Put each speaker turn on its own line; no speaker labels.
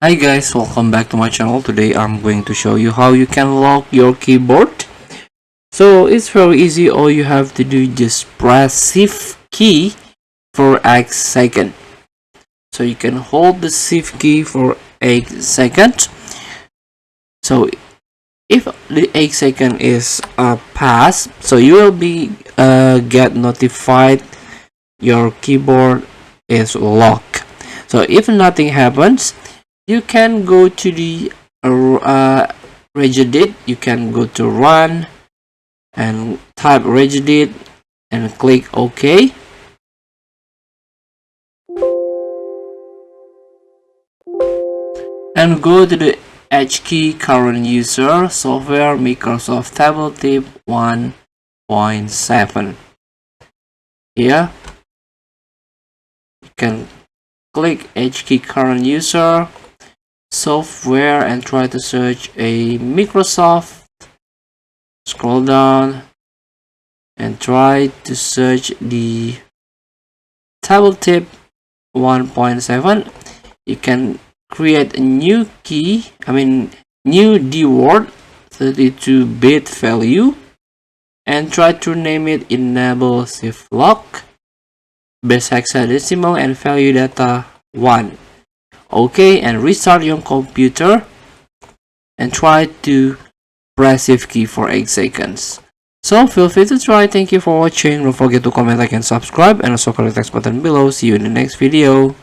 Hi guys, welcome back to my channel. Today I'm going to show you how you can lock your keyboard. So it's very easy. All you have to do is just press shift key for 8 seconds. So you can hold the shift key for 8 seconds. So if the 8 second is passed, so you will be get notified your keyboard is locked. So if nothing happens, you can go to the regedit. You can go to run and type regedit and click OK, and go to the HKey current user software Microsoft Tabletop 1.7. Here you can click HKey current user software and try to search a Microsoft. Scroll down and try to search the Tabletop 1.7. You can create a new new dword 32-bit value and try to name it enable shift lock base hexadecimal and value data 1. Okay, and restart your computer and try to press shift key for 8 seconds. So feel free to try. Thank you for watching. Don't forget to comment, like, and subscribe, and also click the text button below. See you in the next video.